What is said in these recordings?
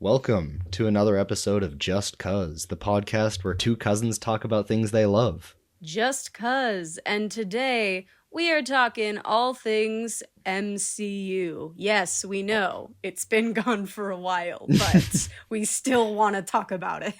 Welcome to another episode of Just Cuz, the podcast where two cousins talk about things they love. Just Cuz, and today we are talking all things MCU. Yes, we know it's been gone for a while, but we still want to talk about it.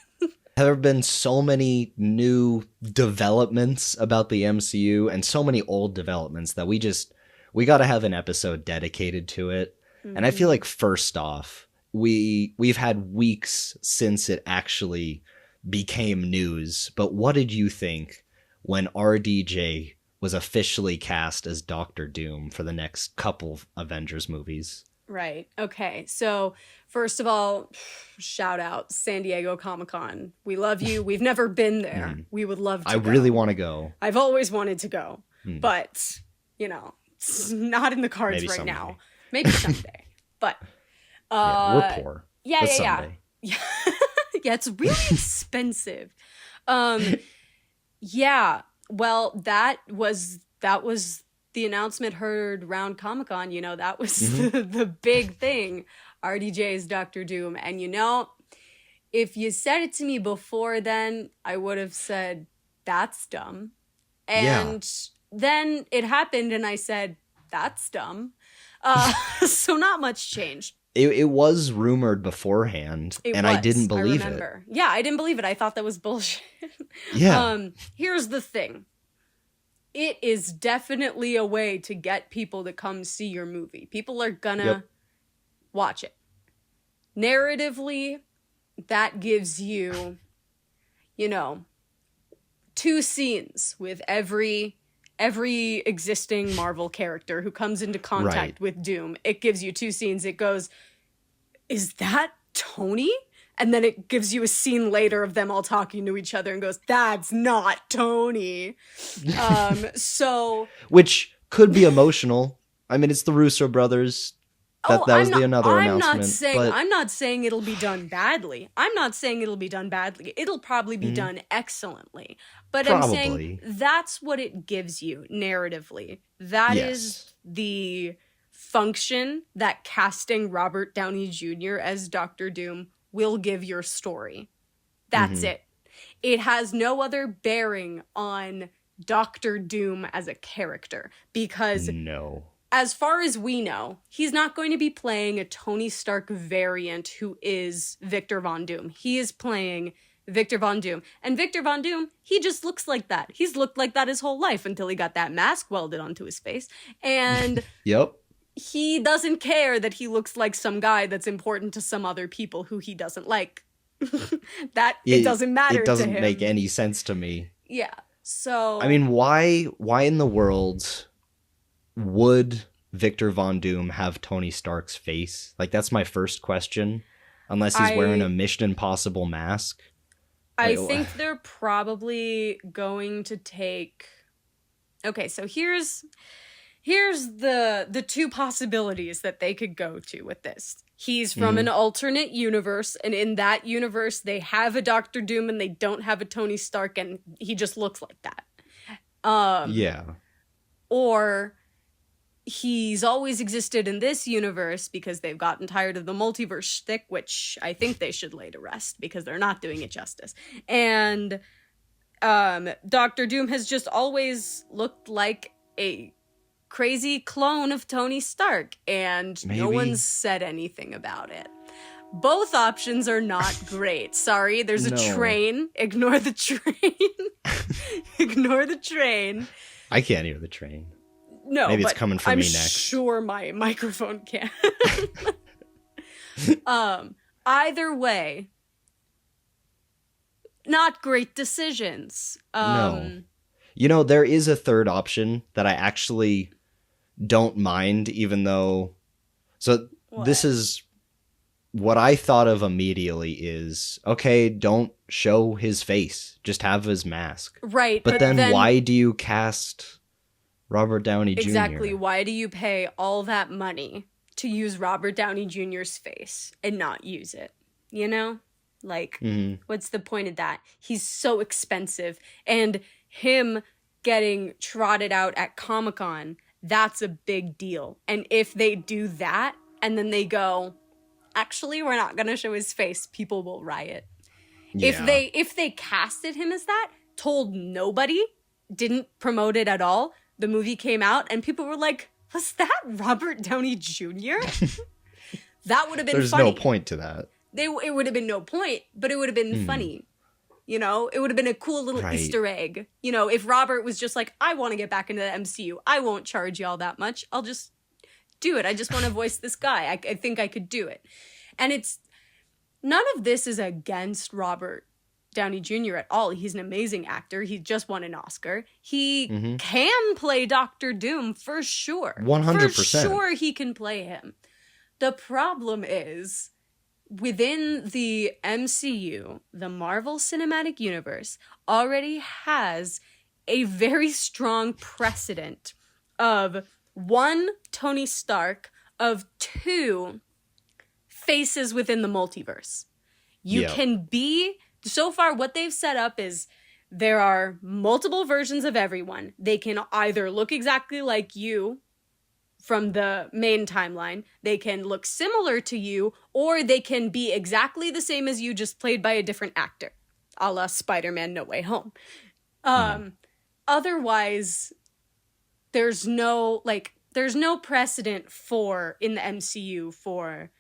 There have been so many new developments about the MCU and so many old developments that we got to have an episode dedicated to it. Mm-hmm. And I feel like first off, we've had weeks since it actually became news, but what did you think when RDJ was officially cast as Doctor Doom for the next couple Avengers movies? Right. Okay. So, first of all, shout out San Diego Comic-Con. We love you. We've never been there. We would love to go. I really want to go. I've always wanted to go, but, it's not in the cards Maybe right someday. now. Maybe someday. But we're poor. Yeah. Yeah, it's really expensive. Yeah. Well, that was the announcement heard around Comic-Con. That was the big thing. RDJ's Doctor Doom. And if you said it to me before then, I would have said, that's dumb. And then it happened and I said, that's dumb. So not much changed. It was rumored beforehand, I didn't believe it. Yeah, I didn't believe it. I thought that was bullshit. Yeah. Here's the thing. It is definitely a way to get people to come see your movie. People are gonna watch it. Narratively, that gives you, two scenes with every existing Marvel character who comes into contact with Doom. It gives you two scenes. It goes, is that Tony? And then it gives you a scene later of them all talking to each other and goes, that's not Tony. Which could be emotional. I mean, it's the Russo brothers. That was another announcement. I'm not saying it'll be done badly. It'll probably be done excellently. But I'm saying that's what it gives you narratively. That is the function that casting Robert Downey Jr. as Doctor Doom will give your story. That's it. It has no other bearing on Doctor Doom as a character because as far as we know, he's not going to be playing a Tony Stark variant who is Victor Von Doom. He is playing Victor Von Doom. And Victor Von Doom, he just looks like that. He's looked like that his whole life until he got that mask welded onto his face. And he doesn't care that he looks like some guy that's important to some other people who he doesn't like. It doesn't matter to him. It doesn't make any sense to me. Yeah. So I mean, why in the world would Victor Von Doom have Tony Stark's face? Like, that's my first question. Unless he's wearing a Mission Impossible mask. I think they're probably going to take... Okay, so here's the two possibilities that they could go to with this. He's from an alternate universe, and in that universe, they have a Doctor Doom and they don't have a Tony Stark, and he just looks like that. Or he's always existed in this universe because they've gotten tired of the multiverse shtick, which I think they should lay to rest because they're not doing it justice. And Doctor Doom has just always looked like a crazy clone of Tony Stark, and no one's said anything about it. Both options are not great. Sorry, there's a train. Ignore the train. Ignore the train. I can't hear the train. No, maybe it's coming for me next. I'm sure my microphone can. Either way, not great decisions. No. There is a third option that I actually don't mind, even though... So this is what I thought of immediately is, okay, don't show his face. Just have his mask. Right. But then why do you cast Robert Downey Jr.? Exactly. Why do you pay all that money to use Robert Downey Jr.'s face and not use it? What's the point of that? He's so expensive. And him getting trotted out at Comic-Con, that's a big deal. And if they do that, and then they go, actually, we're not going to show his face. People will riot. Yeah. If they casted him as that, told nobody, didn't promote it at all, the movie came out and people were like, was that Robert Downey Jr.? That would have been funny. There's no point to that. It would have been no point, but it would have been funny. You know, it would have been a cool little Easter egg. You know, if Robert was just like, I want to get back into the MCU. I won't charge y'all that much. I'll just do it. I just want to voice this guy. I think I could do it. And none of this is against Robert Downey Jr. at all. He's an amazing actor. He just won an Oscar. He can play Doctor Doom for sure. 100%. For sure he can play him. The problem is, within the MCU, the Marvel Cinematic Universe already has a very strong precedent of 1, Tony Stark, of 2, faces within the multiverse. You can be... So far, what they've set up is there are multiple versions of everyone. They can either look exactly like you from the main timeline, they can look similar to you, or they can be exactly the same as you, just played by a different actor, a la Spider-Man No Way Home. Otherwise, there's no precedent for, in the MCU, for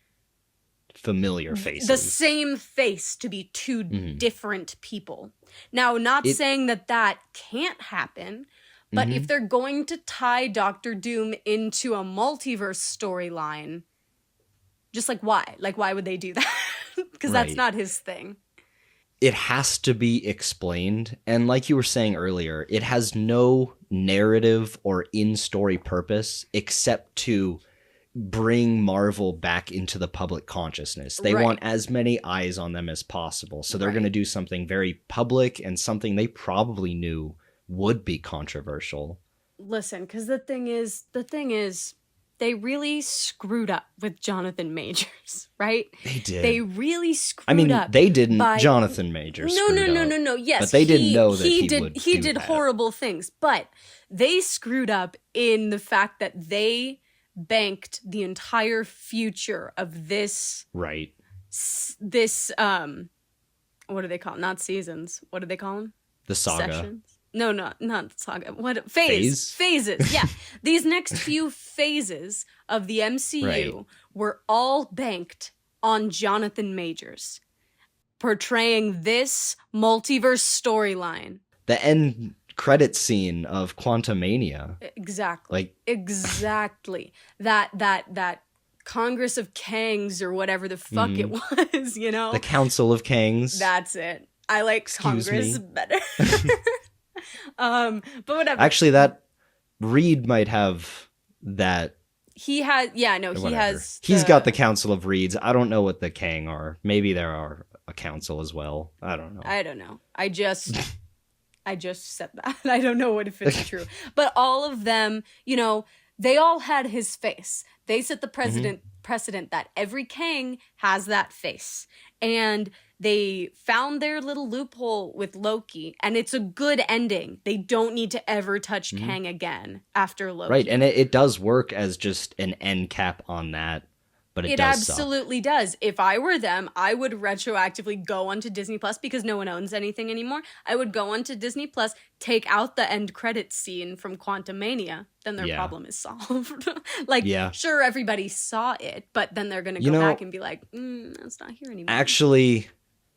familiar faces. The same face to be 2 different people. Now, not saying that can't happen, but if they're going to tie Doctor Doom into a multiverse storyline, just like why? Like, why would they do that? Because that's not his thing. It has to be explained. And like you were saying earlier, it has no narrative or in-story purpose except to bring Marvel back into the public consciousness. They want as many eyes on them as possible. So they're going to do something very public and something they probably knew would be controversial. Listen, because the thing is, they really screwed up with Jonathan Majors, right? They did. They really screwed up. They didn't. Jonathan Majors. No. Yes, but they didn't know that he would. He did horrible things, but they screwed up in the fact that they banked the entire future of this. Right. This what do they call them? Not seasons. What do they call them? The saga. Sessions? No, not saga. What phases? Yeah, these next few phases of the MCU were all banked on Jonathan Majors portraying this multiverse storyline. The end credit scene of Quantumania. Exactly. Exactly. That Congress of Kangs or whatever the fuck it was. You know, the Council of Kangs. That's it. I like Congress better. But whatever. Actually, that Reed might have that. He has, he has. He's got the Council of Reeds. I don't know what the Kang are. Maybe there are a council as well. I don't know. I just said that. I don't know if it's true. But all of them, they all had his face. They set the precedent that every Kang has that face. And they found their little loophole with Loki, and it's a good ending. They don't need to ever touch Kang again after Loki. Right, and it does work as just an end cap on that, but it does absolutely does. If I were them, I would retroactively go onto Disney Plus because no one owns anything anymore. I would go onto Disney Plus, take out the end credits scene from Quantumania, then their problem is solved. Sure, everybody saw it, but then they're going to go back and be like, that's not here anymore. Actually,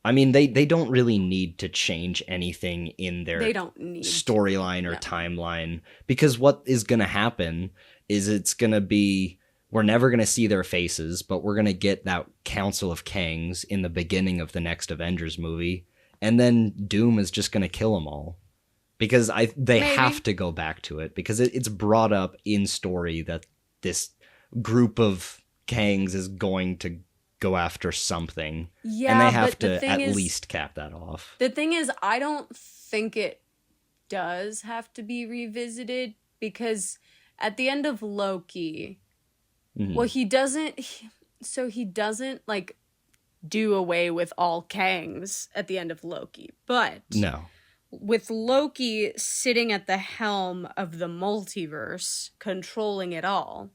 I mean, they don't really need to change anything in their storyline or timeline, because what is going to happen is it's going to be, we're never going to see their faces, but we're going to get that Council of Kangs in the beginning of the next Avengers movie, and then Doom is just going to kill them all. Because they have to go back to it, because it's brought up in story that this group of Kangs is going to go after something. Yeah, and they have to at least cap that off. The thing is, I don't think it does have to be revisited, because at the end of Loki, well, he doesn't like do away with all Kangs at the end of Loki, but no. With Loki sitting at the helm of the multiverse, controlling it all,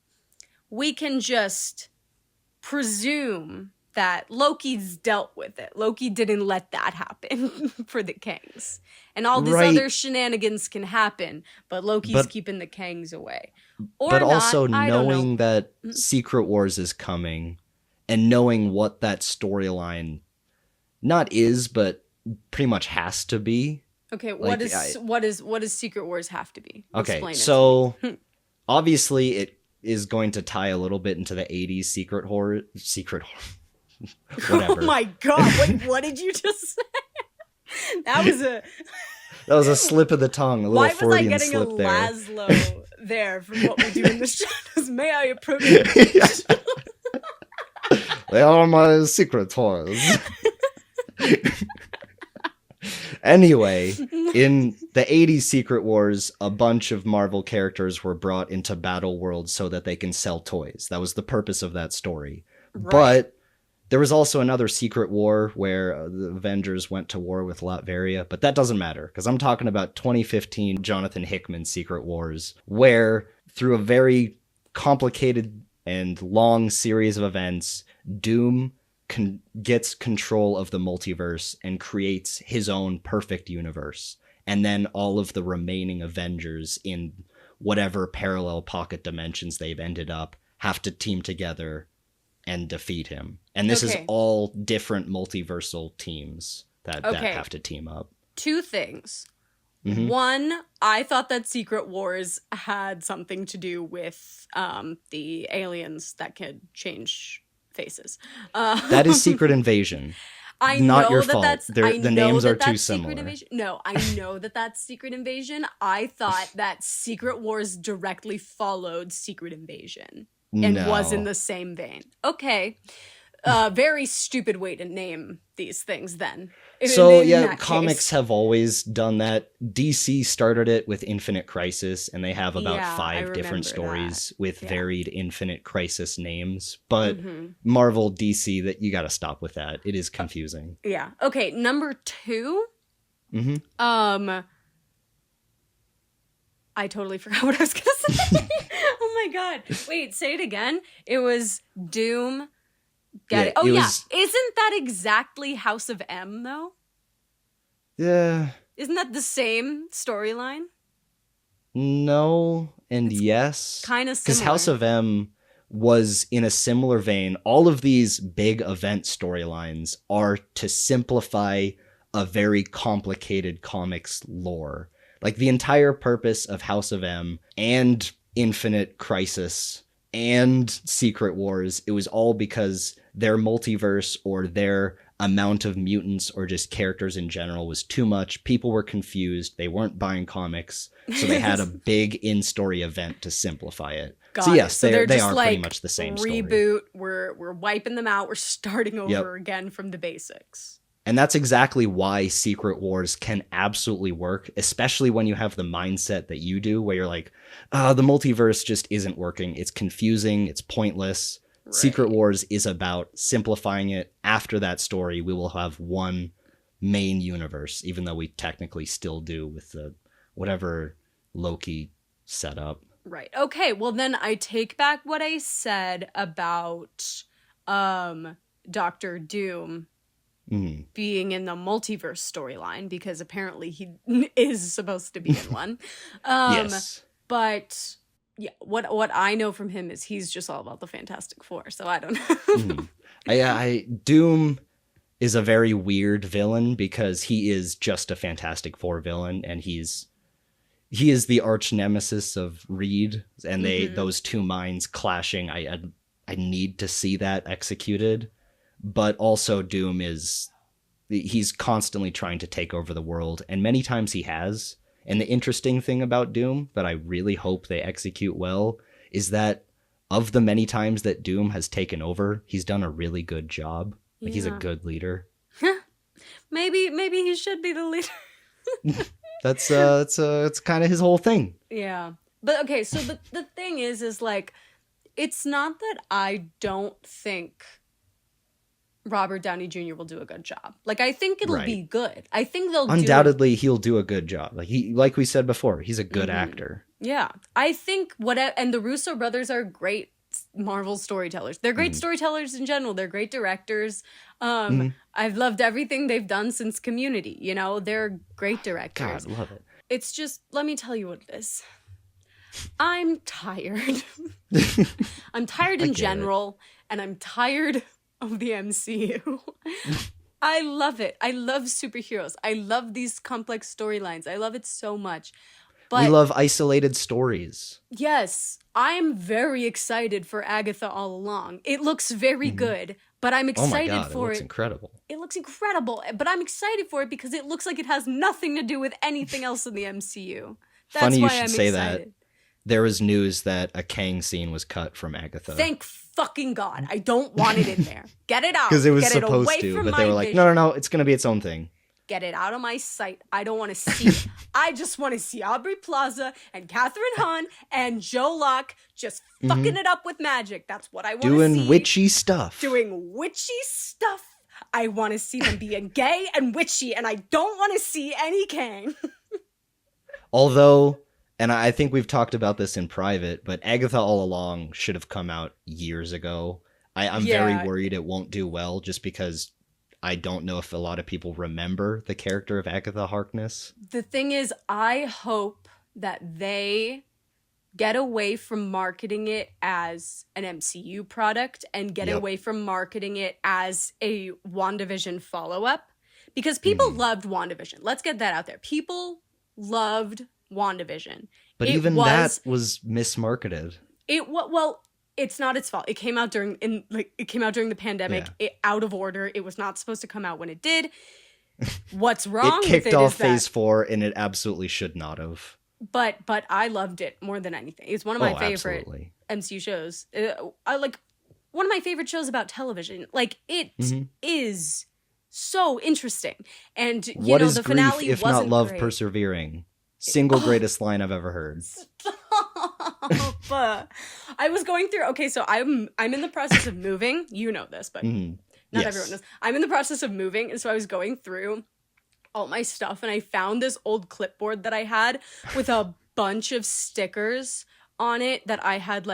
we can just presume that Loki's dealt with it. Loki didn't let that happen for the Kangs. And all these other shenanigans can happen, but Loki's keeping the Kangs away. Or but not, also I don't knowing know. that Secret Wars is coming and knowing what that storyline not is, but pretty much has to be. Okay, what does Secret Wars have to be? Okay, Explain so obviously it is going to tie a little bit into the 80s secret horror. Whatever. Oh my god, wait, what did you just say? That was a slip of the tongue, a little Freudian slip there. Why was I getting a Laszlo there from what we do in the shadows? May I approach you? They are my secret toys. Anyway, in the 80s Secret Wars, a bunch of Marvel characters were brought into Battle World so that they can sell toys. That was the purpose of that story. Right. But there was also another Secret War where the Avengers went to war with Latveria, but that doesn't matter because I'm talking about 2015 Jonathan Hickman's Secret Wars, where through a very complicated and long series of events, Doom gets control of the multiverse and creates his own perfect universe. And then all of the remaining Avengers in whatever parallel pocket dimensions they've ended up have to team together and defeat him. And this is all different multiversal teams that have to team up. Two things. Mm-hmm. One, I thought that Secret Wars had something to do with the aliens that could change faces. That is Secret Invasion. Not your fault. The names are too similar. No, I know that that's Secret Invasion. I thought that Secret Wars directly followed Secret Invasion and was in the same vein. Okay. Very stupid way to name these things then. Comics have always done that. DC started it with Infinite Crisis, and they have about 5 different stories with varied Infinite Crisis names. But Marvel, DC, that you got to stop with that. It is confusing. Yeah. Okay. Number 2. I totally forgot what I was gonna say. Oh my god! Wait, say it again. It was Doom. Isn't that exactly House of M, though? Yeah. Isn't that the same storyline? No, and yes. Kind of similar. Because House of M was in a similar vein. All of these big event storylines are to simplify a very complicated comics lore. Like, the entire purpose of House of M and Infinite Crisis and Secret Wars, it was all because their multiverse or their amount of mutants or just characters in general was too much. People were confused. They weren't buying comics. So they had a big in-story event to simplify it. So yes, they are pretty much the same story. Reboot. We're wiping them out. We're starting over again from the basics. And that's exactly why Secret Wars can absolutely work, especially when you have the mindset that you do, where you're like, the multiverse just isn't working. It's confusing. It's pointless. Right. Secret Wars is about simplifying it. After that story, we will have one main universe, even though we technically still do with the whatever Loki set up. Right. Okay. Well, then I take back what I said about Dr. Doom being in the multiverse storyline, because apparently he is supposed to be in one. Yes. But yeah, what I know from him is he's just all about the Fantastic Four, so I don't know. Doom is a very weird villain because he is just a Fantastic Four villain, and he is the arch nemesis of Reed, and those two minds clashing. I need to see that executed. But also Doom he's constantly trying to take over the world, and many times he has. And the interesting thing about Doom that I really hope they execute well is that of the many times that Doom has taken over, he's done a really good job. Like, he's a good leader. Maybe he should be the leader. It's kind of his whole thing. Yeah. But okay, so the thing is like, it's not that I don't think Robert Downey Jr. will do a good job. Like, I think it'll be good. I think they'll undoubtedly he'll do a good job. Like we said before, he's a good actor. Yeah. I think and the Russo brothers are great Marvel storytellers. They're great storytellers in general. They're great directors. I've loved everything they've done since Community. You know, they're great directors. God, love it. It's just, let me tell you what it is. I'm tired. I'm tired in general, and I'm tired of the MCU. I love it. I love superheroes. I love these complex storylines. I love it so much. But we love isolated stories. Yes, I'm very excited for Agatha All Along. It looks very good, but I'm excited for it. It looks incredible. It looks incredible, but I'm excited for it because it looks like it has nothing to do with anything else in the MCU. That's Funny why you should I'm say excited. that. There was news that a Kang scene was cut from Agatha. Thank fucking God. I don't want it in there. Get it out. Because it was Get supposed it away to, from but my they were like, vision. no, it's going to be its own thing. Get it out of my sight. I don't want to see it. I just want to see Aubrey Plaza and Catherine Hahn and Joe Locke just fucking it up with magic. That's what I want to see. Doing witchy stuff. Doing witchy stuff. I want to see them being gay and witchy, and I don't want to see any Kang. Although, and I think we've talked about this in private, but Agatha All Along should have come out years ago. I'm very worried it won't do well just because I don't know if a lot of people remember the character of Agatha Harkness. The thing is, I hope that they get away from marketing it as an MCU product and get away from marketing it as a WandaVision follow-up. Because people loved WandaVision. Let's get that out there. People loved WandaVision. But that was mismarketed. It's not its fault. It came out during the pandemic. Out of order. It was not supposed to come out when it did. What's wrong with it is that... It kicked off Phase 4, and it absolutely should not have. But I loved it more than anything. It's one of my favorite MCU shows. One of my favorite shows about television. Like, it is so interesting. And, what is the grief finale if wasn't not love great. Single greatest line I've ever heard. I was going through. Okay, so I'm in the process of moving. You know this, but not everyone knows. I'm in the process of moving, and so I was going through all my stuff, and I found this old clipboard that I had with a bunch of stickers on it that I had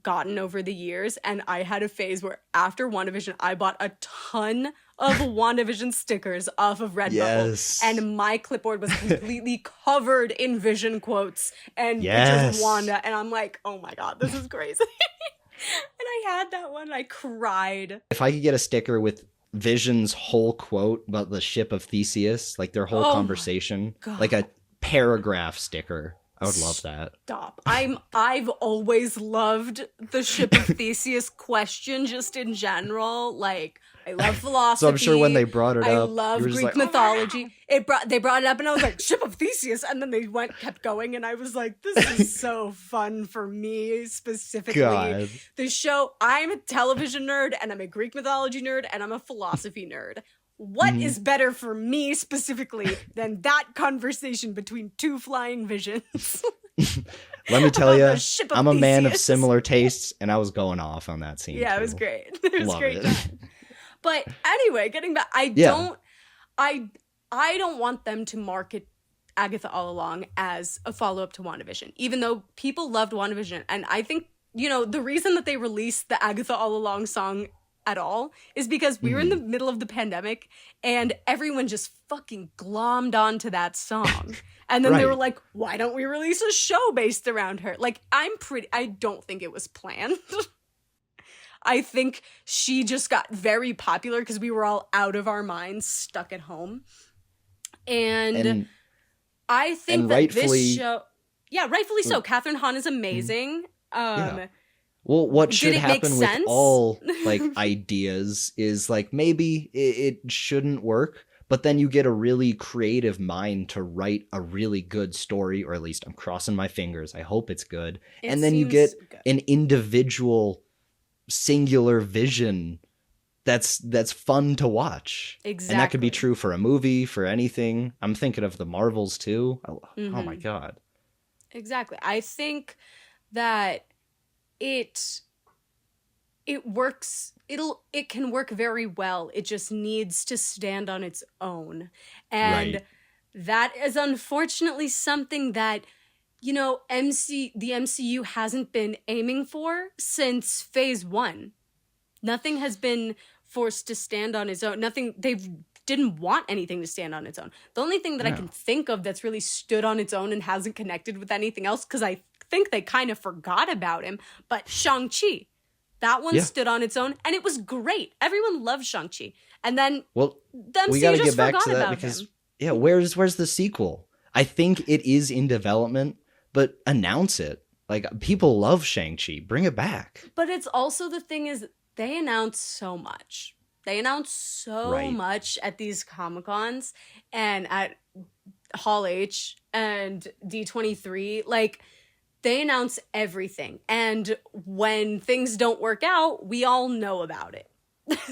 gotten over the years, and I had a phase where after WandaVision, I bought a ton of WandaVision stickers off of Redbubble, and my clipboard was completely covered in Vision quotes and pictures of Wanda, and I'm like, oh my God, this is crazy. And I had that one, I cried. If I could get a sticker with Vision's whole quote about the ship of Theseus, like their whole conversation, like a paragraph sticker, I would love that. Stop. I've always loved the ship of Theseus question just in general. Like, I love philosophy. So I'm sure when they brought it up, I love Greek mythology. They brought it up and I was like, ship of Theseus, and then they kept going, and I was like, this is so fun for me specifically. God. The show, I'm a television nerd, and I'm a Greek mythology nerd, and I'm a philosophy nerd. What is better for me specifically than that conversation between two flying visions? Let me tell you, I'm a man of Theseus. similar tastes, and I was going off on that scene. Yeah, too. it was great. It was Love great it. time. But anyway, getting back, I don't want them to market Agatha All Along as a follow-up to WandaVision, even though people loved WandaVision. And I think, the reason that they released the Agatha All Along song at all is because we were in the middle of the pandemic and everyone just fucking glommed onto that song. And then they were like, why don't we release a show based around her? Like, I don't think it was planned. I think she just got very popular because we were all out of our minds, stuck at home. And I think that this show... Yeah, rightfully so. Catherine Hahn is amazing. Well, what should happen with sense? all ideas is maybe it shouldn't work, but then you get a really creative mind to write a really good story, or at least I'm crossing my fingers. I hope it's good. And then you get an individual singular vision that's fun to watch. Exactly. And that could be true for a movie, for anything. I'm thinking of the Marvels too. Oh my God. Exactly. I think that it works. It can work very well. It just needs to stand on its own. And that is unfortunately something that the MCU hasn't been aiming for since phase 1. Nothing has been forced to stand on its own. They didn't want anything to stand on its own. The only thing that I can think of that's really stood on its own and hasn't connected with anything else, because I think they kind of forgot about him, but Shang-Chi. That one stood on its own, and it was great. Everyone loved Shang-Chi. And then the MCU we gotta get back to that because him. Where's the sequel? I think it is in development, but announce it. Like, people love Shang-Chi. Bring it back. But it's also, the thing is, they announce so much. They announce so much at these Comic-Cons and at Hall H and D23. Like, they announce everything. And when things don't work out, we all know about it.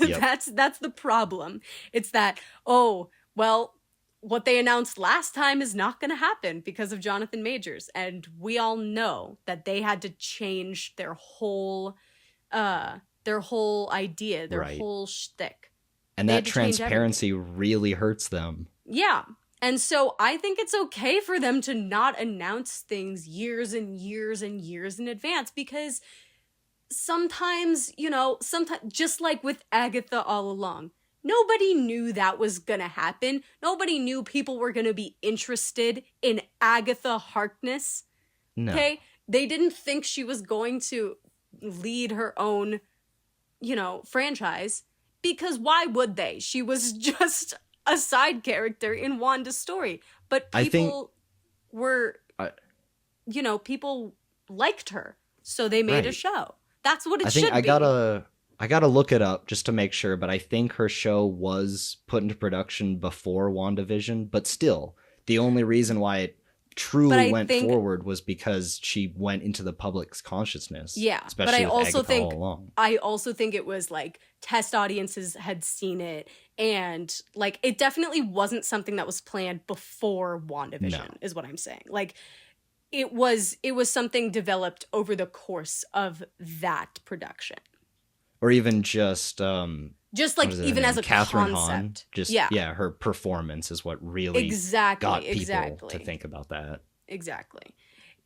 Yep. That's the problem. It's that, what they announced last time is not going to happen because of Jonathan Majors. And we all know that they had to change their whole idea, their whole shtick. And that transparency really hurts them. Yeah. And so I think it's okay for them to not announce things years and years and years in advance, because sometimes, just like with Agatha all along, nobody knew that was going to happen. Nobody knew people were going to be interested in Agatha Harkness. No. Okay? They didn't think she was going to lead her own, franchise, because why would they? She was just a side character in Wanda's story. But people people liked her, so they made a show. That's what it should be. I gotta look it up just to make sure, but I think her show was put into production before WandaVision, but still, the only reason why it truly went forward was because she went into the public's consciousness. Yeah, especially but I with Agatha all along. I also think it was like test audiences had seen it, and like it definitely wasn't something that was planned before WandaVision, is what I'm saying. Like it was something developed over the course of that production. Or even just like even as a Catherine concept. Hahn, her performance is what really got people to think about that. Exactly.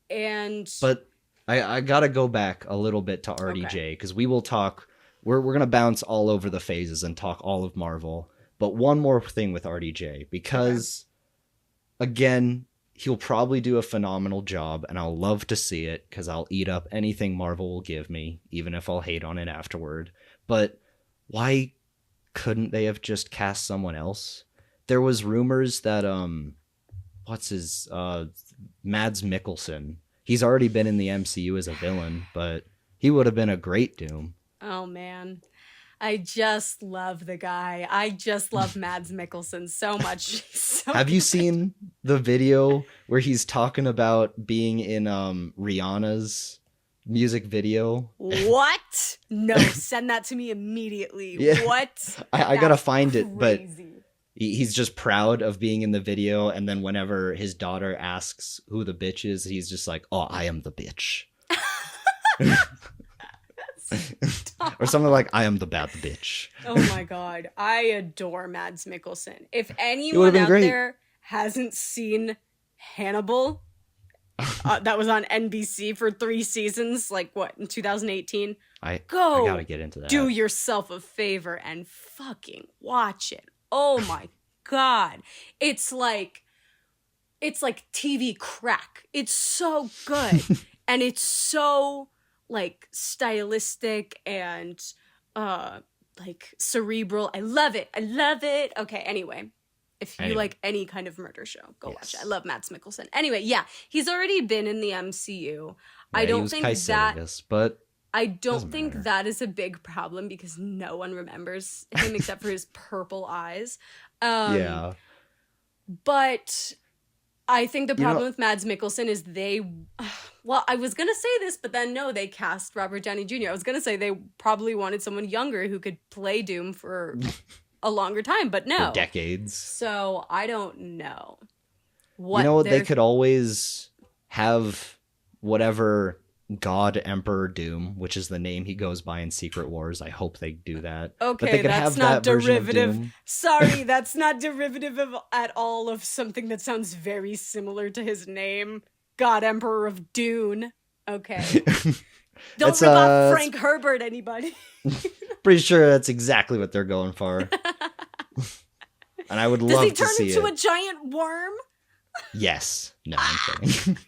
But I gotta go back a little bit to RDJ, because we will talk. We're gonna bounce all over the phases and talk all of Marvel. But one more thing with RDJ, because again, he'll probably do a phenomenal job, and I'll love to see it, because I'll eat up anything Marvel will give me, even if I'll hate on it afterward. But why couldn't they have just cast someone else? There was rumors that Mads Mikkelsen. He's already been in the MCU as a villain, but he would have been a great Doom. Oh man, I just love the guy. I just love Mads Mikkelsen so much. Have you seen the video where he's talking about being in Rihanna's music video? What? No, send that to me immediately. Yeah. What? I gotta find it, but he's just proud of being in the video, and then whenever his daughter asks who the bitch is, he's just like, "Oh, I am the bitch." Or something like, "I am the bad bitch." Oh my god, I adore Mads Mikkelsen. If anyone out there hasn't seen Hannibal, that was on NBC for 3 seasons, like what, in 2018? I gotta get into that. Do yourself a favor and fucking watch it. Oh my god, it's like TV crack. It's so good, and it's so like stylistic and like cerebral. I love it. Okay, anyway, if you like any kind of murder show, go watch it. I love Mads Mikkelsen. Anyway, he's already been in the MCU. I don't think that is a big problem, because no one remembers him except for his purple eyes. But I think the problem with Mads Mikkelsen is I was going to say this, but then no, they cast Robert Downey Jr. I was going to say they probably wanted someone younger who could play Doom for a longer time, but no. For decades. So I don't know. They could always have whatever God Emperor Doom, which is the name he goes by in Secret Wars. I hope they do that. Okay, that's not derivative. Sorry, that's not derivative at all of something that sounds very similar to his name. God Emperor of Dune. Okay. Don't rip off Frank Herbert, anybody. Pretty sure that's exactly what they're going for. And I would love to see it. Does he turn into a giant worm? Yes. No, I'm kidding.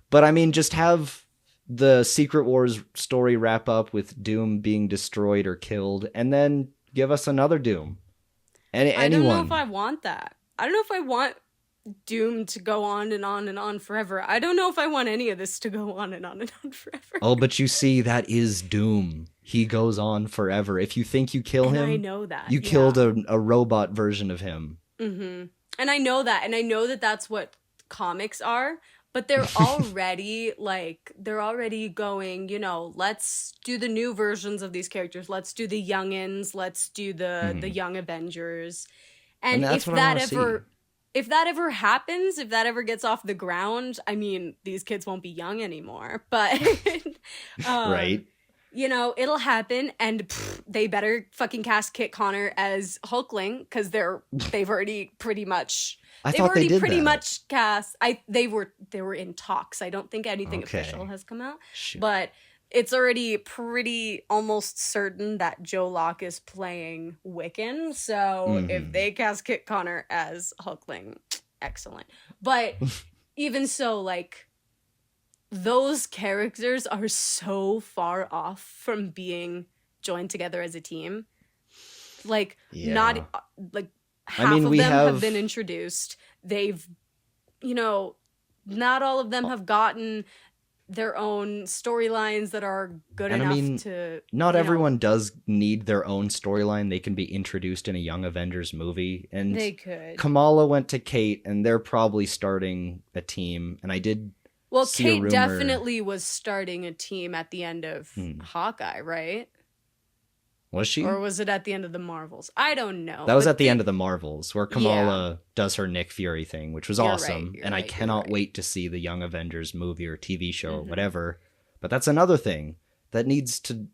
But I mean, just have the Secret Wars story wrap up with Doom being destroyed or killed, and then give us another Doom. Anyone. I don't know if I want that. I don't know if I want Doom to go on and on and on forever. I don't know if I want any of this to go on and on and on forever. Oh, but you see, that is Doom. He goes on forever. If you think you kill him, I know that. You killed a robot version of him. Mm-hmm. And I know that. And I know that that's what comics are. But they're already, they're already going, let's do the new versions of these characters. Let's do the youngins. Let's do the Young Avengers. And if that ever happens, if that ever gets off the ground, I mean, these kids won't be young anymore. But, right. It'll happen, and they better fucking cast Kit Connor as Hulkling, because they've already pretty much... They've already pretty much cast. They were in talks. I don't think anything official has come out, but it's already pretty almost certain that Joe Locke is playing Wiccan. So if they cast Kit Connor as Hulkling, excellent. But even so, those characters are so far off from being joined together as a team. Half of them have been introduced. They've, not all of them have gotten their own storylines that are good enough to... Not everyone does need their own storyline. They can be introduced in a Young Avengers movie. And they could. Kamala went to Kate, and they're probably starting a team. And I did see Kate a rumor... definitely was starting a team at the end of Hawkeye, right? Was she? Or was it at the end of the Marvels? I don't know. That was at the end of the Marvels, where Kamala does her Nick Fury thing, which was awesome. Right, I cannot wait to see the Young Avengers movie or TV show or whatever. But that's another thing that needs to...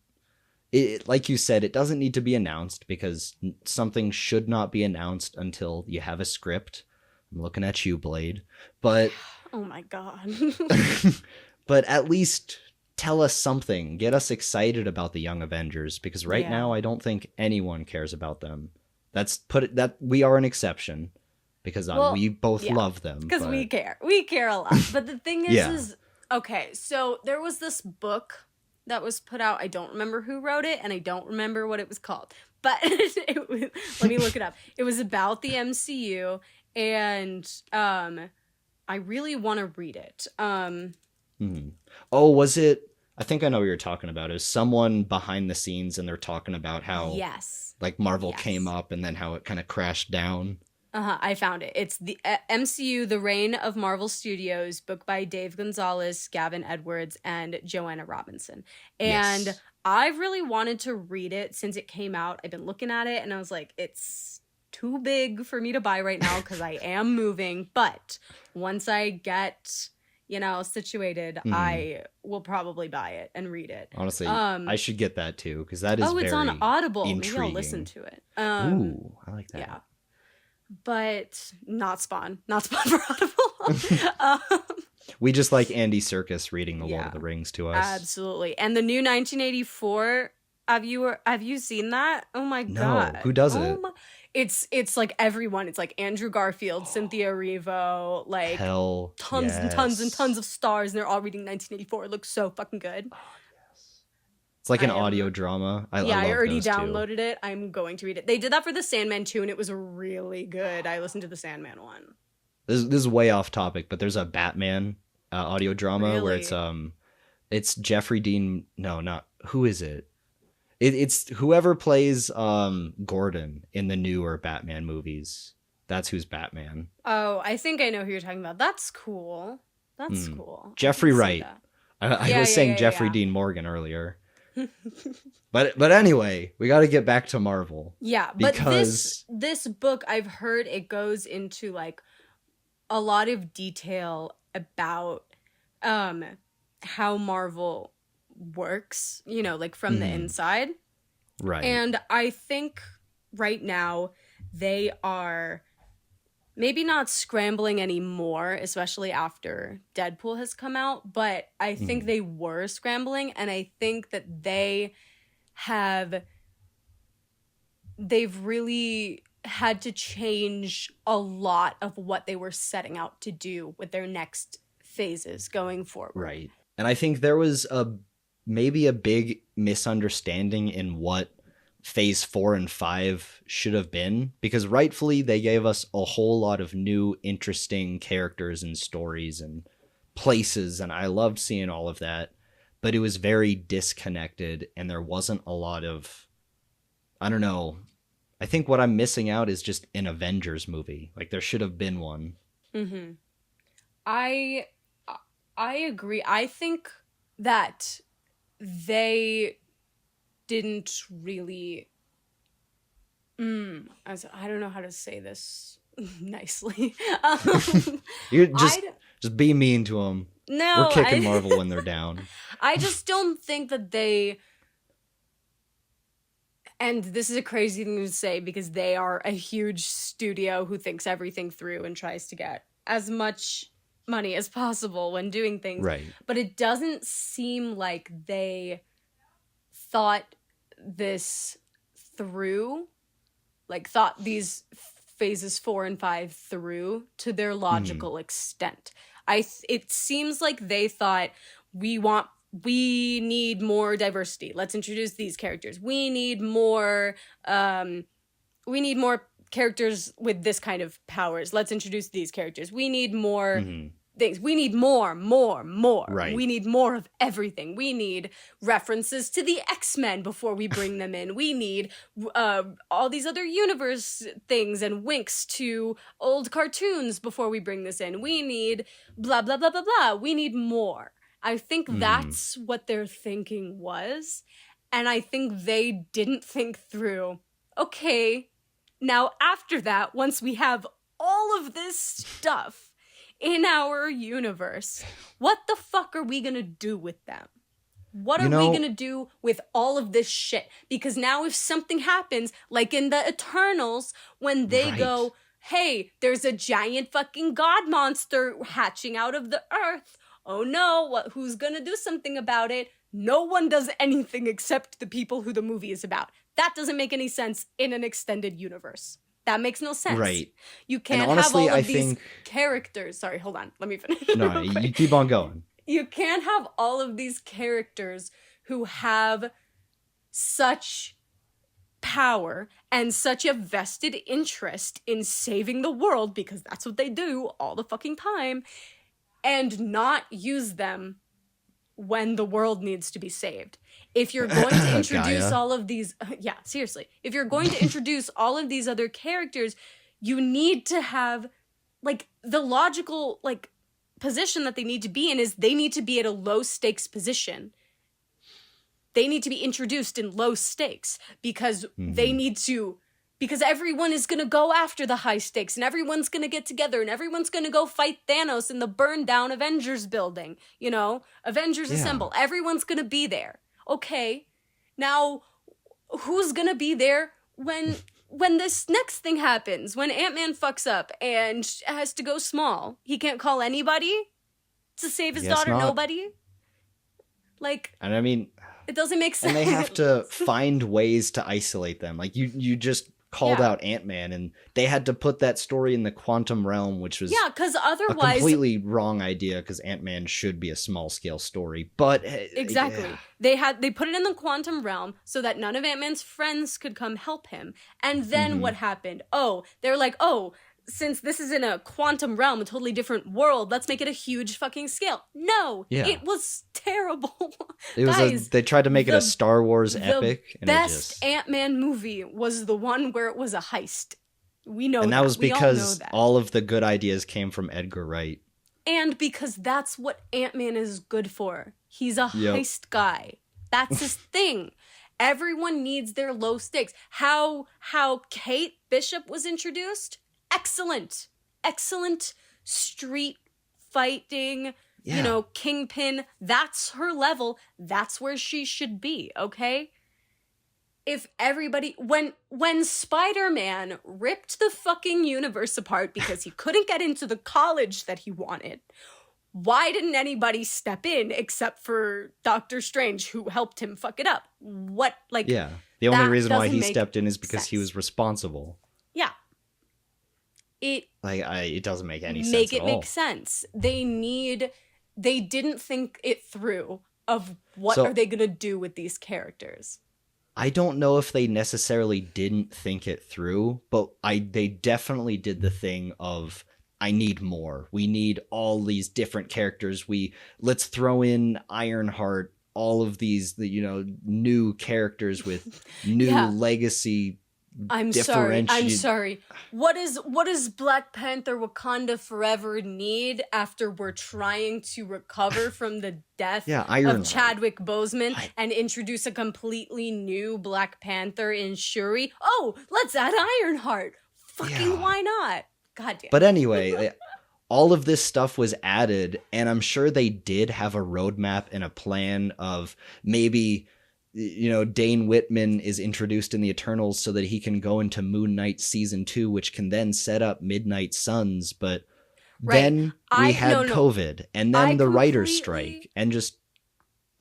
like you said, it doesn't need to be announced, because something should not be announced until you have a script. I'm looking at you, Blade. But... oh my God. But at least... tell us something. Get us excited about the Young Avengers, because right now I don't think anyone cares about them. That we are an exception, because we both love them. Because we care. We care a lot. But the thing is, okay, so there was this book that was put out. I don't remember who wrote it, and I don't remember what it was called. But let me look it up. It was about the MCU, and I really want to read it. Oh, was it? I think I know what you're talking about. Is someone behind the scenes, and they're talking about how Marvel came up, and then how it kind of crashed down. I found it. It's the MCU: The Reign of Marvel Studios, book by Dave Gonzalez, Gavin Edwards, and Joanna Robinson. And I really wanted to read it since it came out. I've been looking at it, and I was like, it's too big for me to buy right now because I am moving. But once I get... situated, I will probably buy it and read it. Honestly, I should get that too, because that is it's on Audible. Intriguing. Maybe I'll listen to it. Ooh, I like that. Yeah, but not Spawn for Audible. We just like Andy Serkis reading The Lord of the Rings to us. Absolutely, and the new 1984. Have you seen that? Oh my God! No, who does it? It's like everyone. It's like Andrew Garfield, Cynthia Erivo, tons and tons and tons of stars, and they're all reading 1984. It looks so fucking good. Oh, yes. It's like an audio drama. I already downloaded it. I'm going to read it. They did that for the Sandman 2, and it was really good. I listened to the Sandman 1. This is way off topic, but there's a Batman audio drama where it's Jeffrey Dean. No, not who is it? It's whoever plays Gordon in the newer Batman movies. That's who's Batman. Oh, I think I know who you're talking about. That's cool. That's cool. Jeffrey Wright. I was saying Jeffrey Dean Morgan earlier. But anyway, we got to get back to Marvel. Yeah, because this book, I've heard it goes into a lot of detail about how Marvel works, from the inside. Right. And I think right now they are maybe not scrambling anymore, especially after Deadpool has come out, but I think they were scrambling, and I think that they've really had to change a lot of what they were setting out to do with their next phases going forward. Right. And I think there was maybe a big misunderstanding in what phase 4 and 5 should have been, because rightfully they gave us a whole lot of new interesting characters and stories and places, and I loved seeing all of that, but it was very disconnected, and there wasn't a lot of, I don't know, I think what I'm missing out is just an Avengers movie. Like, there should have been one. Mm-hmm. I agree. I think that they didn't really... I don't know how to say this nicely. You just be mean to them. No, we're kicking Marvel when they're down. I just don't think that they... And this is a crazy thing to say because they are a huge studio who thinks everything through and tries to get as much money as possible when doing things. Right. But it doesn't seem like they thought this through, like thought these phases 4 and 5 through to their logical extent. It seems like they thought, we need more diversity. Let's introduce these characters. We need more characters with this kind of powers. Let's introduce these characters. We need more things. We need more. Right. We need more of everything. We need references to the X-Men before we bring them in. We need all these other universe things and winks to old cartoons before we bring this in. We need blah, blah, blah, blah, blah. We need more. I think that's what their thinking was. And I think they didn't think through, okay, now after that, once we have all of this stuff in our universe, what the fuck are we gonna do with them? What are we gonna do with all of this shit? Because now if something happens, like in the Eternals, when they go, hey, there's a giant fucking god monster hatching out of the earth, oh no, who's gonna do something about it? No one does anything except the people who the movie is about. That doesn't make any sense in an extended universe. That makes no sense. Right. You can't honestly, have all of these characters. Sorry, hold on. Let me finish. No, you keep on going. You can't have all of these characters who have such power and such a vested interest in saving the world, because that's what they do all the fucking time, and not use them when the world needs to be saved. If you're going to introduce all of these... Yeah, seriously. If you're going to introduce all of these other characters, you need to have, like, the logical, like, position that they need to be in is they need to be at a low-stakes position. They need to be introduced in low stakes because they need to... Because everyone is going to go after the high stakes, and everyone's going to get together, and everyone's going to go fight Thanos in the burned down Avengers building. You know, Avengers Assemble. Everyone's going to be there. Okay, now who's going to be there when this next thing happens? When Ant-Man fucks up and has to go small, he can't call anybody to save his daughter. Nobody. Like, and I mean, it doesn't make sense. And they have to find ways to isolate them. Like you just called out Ant-Man, and they had to put that story in the quantum realm, which was because otherwise a completely wrong idea, because Ant-Man should be a small scale story. But exactly, they put it in the quantum realm so that none of Ant-Man's friends could come help him. And then what happened? Oh, they're like, oh, since this is in a quantum realm, a totally different world, let's make it a huge fucking scale. No, it was terrible. It was Guys, they tried to make it a Star Wars epic. The best Ant-Man movie was the one where it was a heist. We know and that was because all of the good ideas came from Edgar Wright. And because that's what Ant-Man is good for. He's a heist guy. That's his thing. Everyone needs their low stakes. How Kate Bishop was introduced? Excellent street fighting, Kingpin. That's her level. That's where she should be, okay? if everybody, when Spider-Man ripped the fucking universe apart because he couldn't get into the college that he wanted, why didn't anybody step in except for Doctor Strange, who helped him fuck it up? What, like... Yeah, the only reason why he stepped in is because he was responsible. Yeah. It doesn't make any sense Make at it all. Make sense. They didn't think it through of what are they going to do with these characters. I don't know if they necessarily didn't think it through, but they definitely did the thing of, I need more. We need all these different characters. Let's throw in Ironheart, all of these, new characters with new legacy. I'm sorry. What does Black Panther Wakanda Forever need after we're trying to recover from the death of Chadwick Boseman and introduce a completely new Black Panther in Shuri? Oh, let's add Ironheart. Why not? God damn. But anyway, all of this stuff was added, and I'm sure they did have a roadmap and a plan of maybe... Dane Whitman is introduced in the Eternals so that he can go into Moon Knight season 2, which can then set up Midnight Suns. But then we had COVID, and then the writer's strike, and just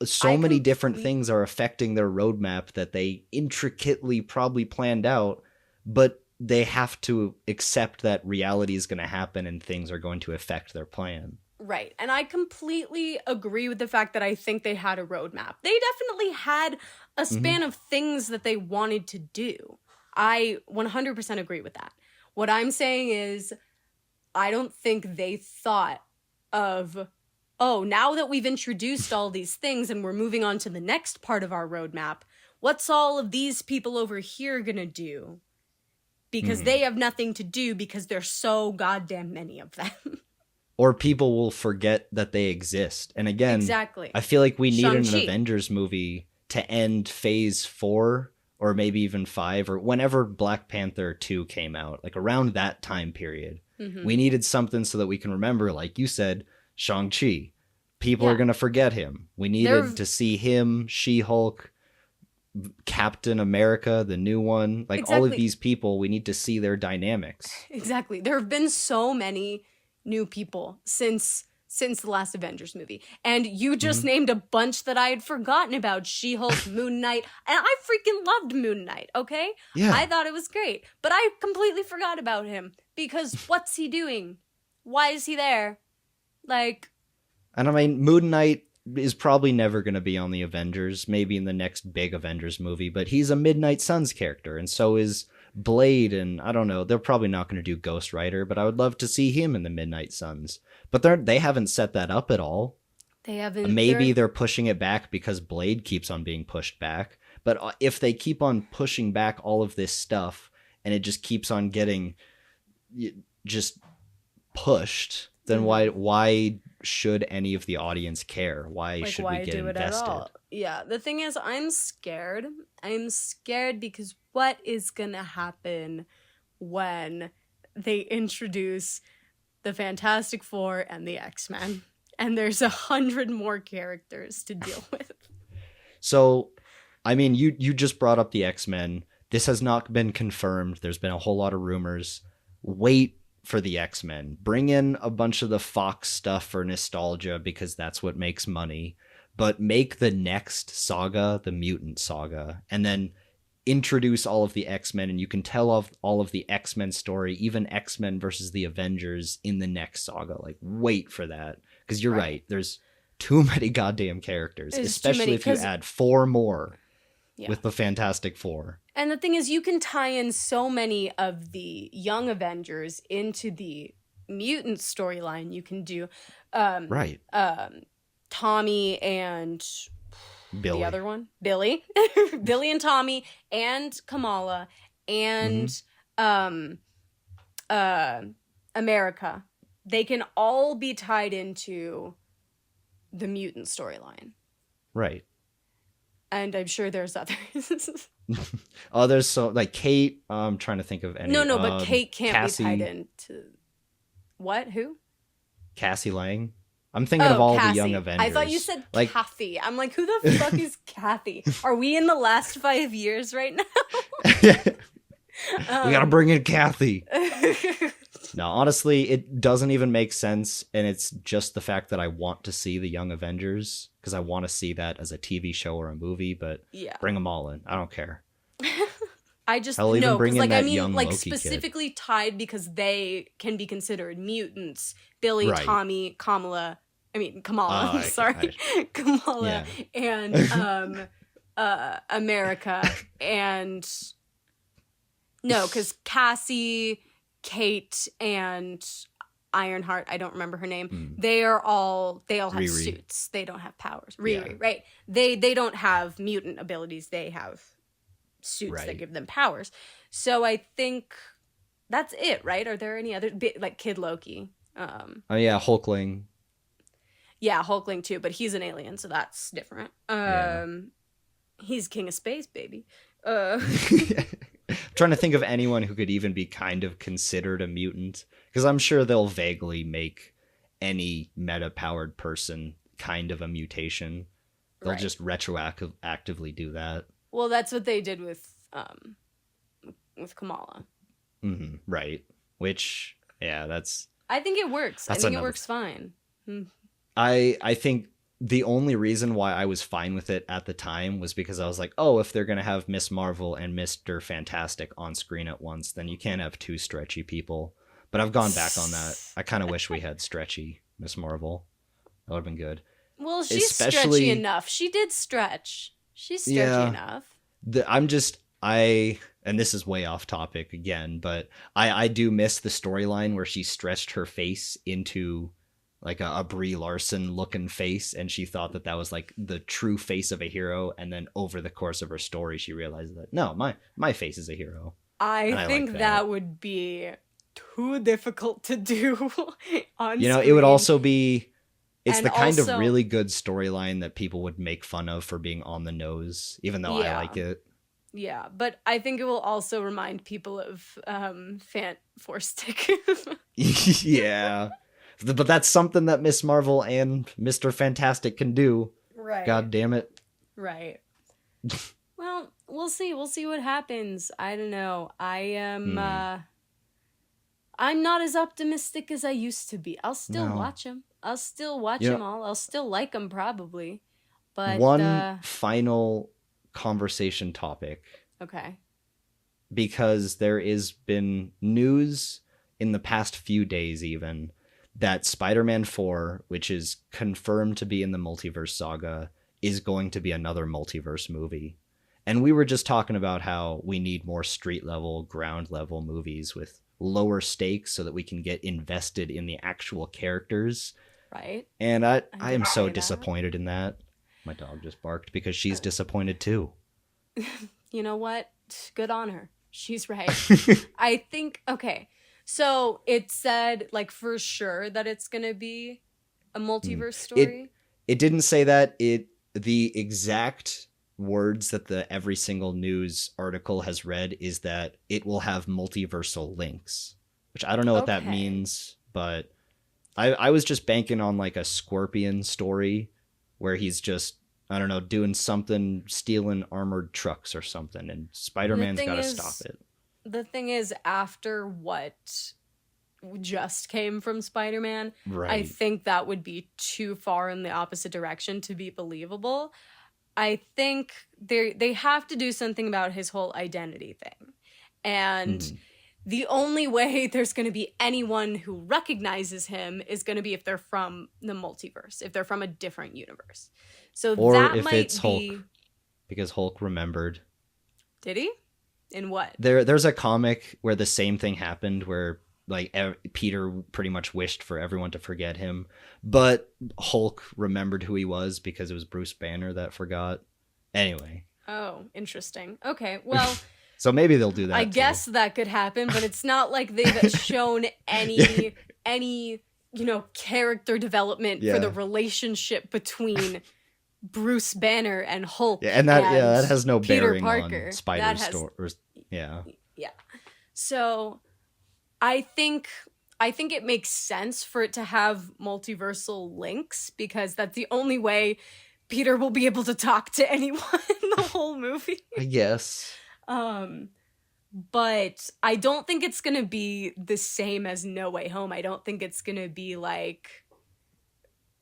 so many different things are affecting their roadmap that they intricately probably planned out, but they have to accept that reality is going to happen and things are going to affect their plan. Right. And I completely agree with the fact that I think they had a roadmap. They definitely had a span of things that they wanted to do. I 100% agree with that. What I'm saying is, I don't think they thought of, now that we've introduced all these things and we're moving on to the next part of our roadmap, what's all of these people over here gonna do? Because they have nothing to do because there's so goddamn many of them. Or people will forget that they exist. And again, I feel like we needed an Avengers movie to end phase 4 or maybe even 5 or whenever Black Panther 2 came out, like around that time period. We needed something so that we can remember, like you said, Shang-Chi. People are going to forget him. We needed to see him, She-Hulk, Captain America, the new one. Like all of these people, we need to see their dynamics. Exactly. There have been so many new people since the last Avengers movie. And you just named a bunch that I had forgotten about. She-Hulk, Moon Knight. And I freaking loved Moon Knight, okay? Yeah. I thought it was great. But I completely forgot about him. Because what's he doing? Why is he there? Like... And I mean, Moon Knight is probably never going to be on the Avengers. Maybe in the next big Avengers movie. But he's a Midnight Suns character. And so is... Blade, and I don't know, they're probably not going to do Ghost Rider, but I would love to see him in the Midnight Suns. But they haven't set that up at all. They haven't. Maybe they're pushing it back because Blade keeps on being pushed back. But if they keep on pushing back all of this stuff, and it just keeps on getting just pushed, then why should any of the audience care? Why should we get invested? Yeah, the thing is, I'm scared. I'm scared because what is gonna happen when they introduce the Fantastic Four and the X-Men, and there's 100 more characters to deal with? So, I mean, you just brought up the X-Men. This has not been confirmed. There's been a whole lot of rumors. Wait for the X-Men. Bring in a bunch of the Fox stuff for nostalgia because that's what makes money. But make the next saga the Mutant Saga, and then introduce all of the X-Men, and you can tell all of the X-Men story, even X-Men versus the Avengers in the next saga. Like, wait for that. Because you're right. There's too many goddamn characters, especially if you add 4 more with the Fantastic Four. And the thing is, you can tie in so many of the Young Avengers into the mutant storyline. You can do Tommy and Billy. The other one, Billy, Billy and Tommy and Kamala and America. They can all be tied into the mutant storyline. Right. And I'm sure there's others. Oh, there's so like Kate. I'm trying to think of any. No, but Kate can't be tied into what? Who? Cassie Lang. I'm thinking of all Cassie. the Young Avengers. I thought you said Kathy. I'm like, who the fuck is Kathy? Are we in the last 5 years right now? We gotta bring in Kathy. No, honestly, it doesn't even make sense, and it's just the fact that I want to see the Young Avengers, because I want to see that as a TV show or a movie, but bring them all in. I don't care. I just I'll even bring in that young like Loki specifically kid. tied because they can be considered mutants. Billy, Tommy, Kamala. I'm sorry, Kamala and America and no, because Cassie, Kate, and Ironheart, I don't remember her name. They all have Riri. suits. They don't have powers. Riri, right? They don't have mutant abilities. They have suits that give them powers. So I think that's it, right? Are there any other like Kid Loki? Hulkling. Yeah, Hulkling too, but he's an alien, so that's different. He's king of space, baby. I'm trying to think of anyone who could even be kind of considered a mutant, because I'm sure they'll vaguely make any meta-powered person kind of a mutation. They'll just retroactively do that. Well, that's what they did with Kamala. Mm-hmm, right. Which, that's... I think it works. I think it works fine. I think the only reason why I was fine with it at the time was because I was like, oh, if they're going to have Miss Marvel and Mr. Fantastic on screen at once, then you can't have two stretchy people. But I've gone back on that. I kind of wish we had stretchy Miss Marvel. That would have been good. Well, she's stretchy enough. She did stretch. She's stretchy enough. And this is way off topic again, but I do miss the storyline where she stretched her face into like a Brie Larson looking face, and she thought that was like the true face of a hero, and then over the course of her story she realized that no, my face is a hero. I think like that would be too difficult to do on screen. It would also be the kind of really good storyline that people would make fun of for being on the nose, even though I like it. Yeah, but I think it will also remind people of Fant Force Stick. Yeah. But that's something that Miss Marvel and Mr. Fantastic can do. Right. God damn it. Right. Well, we'll see. We'll see what happens. I don't know. I am... I'm not as optimistic as I used to be. I'll still watch them. I'll still watch them all. I'll still like them probably. But one final conversation topic. Okay. Because there has been news in the past few days even that Spider-Man 4, which is confirmed to be in the multiverse saga, is going to be another multiverse movie. And we were just talking about how we need more street level, ground level movies with lower stakes so that we can get invested in the actual characters. Right. And I am so disappointed in that. My dog just barked because she's disappointed too. You know what? Good on her. She's right. I think, okay. So it said, like, for sure that it's going to be a multiverse story? It didn't say that. The exact words that every single news article has read is that it will have multiversal links, which I don't know what that means, but I was just banking on, like, a Scorpion story where he's just, I don't know, doing something, stealing armored trucks or something, and Spider-Man's got to stop it. The thing is, after what just came from Spider-Man, I think that would be too far in the opposite direction to be believable. I think they have to do something about his whole identity thing. And the only way there's going to be anyone who recognizes him is going to be if they're from the multiverse, if they're from a different universe. So or that if might it's be... Hulk, because Hulk remembered. Did he? In what? There's a comic where the same thing happened, where like Peter pretty much wished for everyone to forget him, but Hulk remembered who he was because it was Bruce Banner that forgot. Anyway. Oh, interesting. Okay, well... So maybe they'll do that. I guess that could happen, but it's not like they've shown any character development for the relationship between Bruce Banner and Hulk. Yeah, and that has no Peter bearing Parker. on Spider's story. Yeah. So I think it makes sense for it to have multiversal links, because that's the only way Peter will be able to talk to anyone in the whole movie. I guess. But I don't think it's going to be the same as No Way Home. I don't think it's going to be like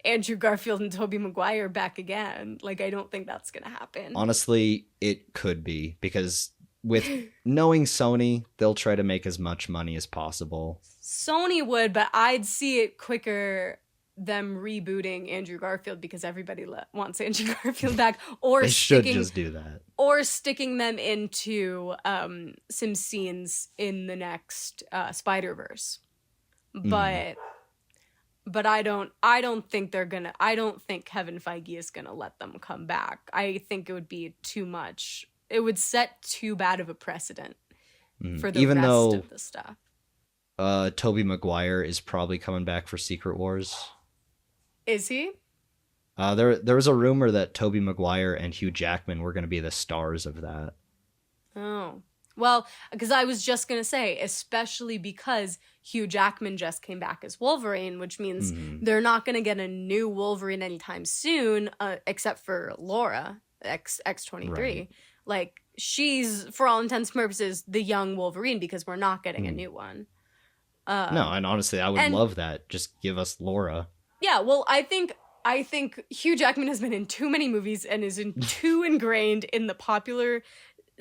Andrew Garfield and Tobey Maguire back again. Like, I don't think that's going to happen. Honestly, it could be, because with knowing Sony, they'll try to make as much money as possible. Sony would, but I'd see it quicker them rebooting Andrew Garfield, because everybody wants Andrew Garfield back, or they should just do that, or sticking them into some scenes in the next Spider-Verse. But I don't think Kevin Feige is gonna let them come back. I think it would be too much. It would set too bad of a precedent for the rest of the stuff. Tobey Maguire is probably coming back for Secret Wars. Is he? There was a rumor that Tobey Maguire and Hugh Jackman were going to be the stars of that. Oh. Well, because I was just going to say, especially because Hugh Jackman just came back as Wolverine, which means they're not going to get a new Wolverine anytime soon, except for Laura, X-23. Right. Like, she's, for all intents and purposes, the young Wolverine, because we're not getting a new one. No, and honestly, I would love that. Just give us Laura. Yeah, well, I think Hugh Jackman has been in too many movies and is too ingrained in the popular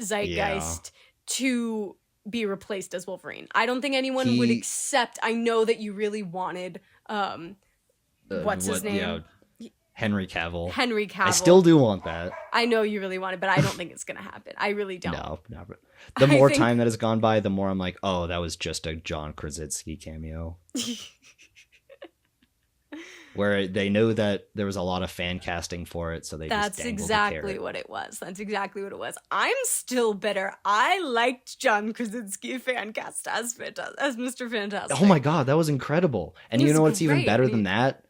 zeitgeist to be replaced as Wolverine. I don't think anyone would accept. I know that you really wanted what's his name? Yeah, Henry Cavill. Henry Cavill. I still do want that. I know you really want it, but I don't think it's going to happen. I really don't. No. The more time that has gone by, the more I'm like, oh, that was just a John Krasinski cameo. Where they knew that there was a lot of fan casting for it, so they just dangled the carrot. That's exactly what it was. I'm still bitter. I liked John Krasinski fan cast as Mr. Fantastic. Oh my god, that was incredible. And you know what's even better than that?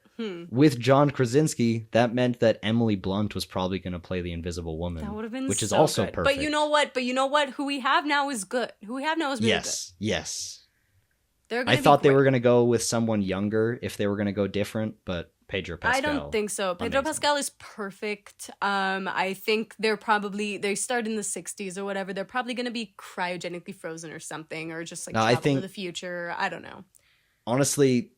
With John Krasinski, that meant that Emily Blunt was probably going to play the Invisible Woman. That would have been which is also good. Perfect. But you know what? Who we have now is good. Who we have now is really good. Yes. I thought they were going to go with someone younger if they were going to go different, but Pedro Pascal. I don't think so. Pedro Pascal is perfect. I think they start in the 60s or whatever. They're probably going to be cryogenically frozen or something, or just like travel to the future. I don't know. Honestly,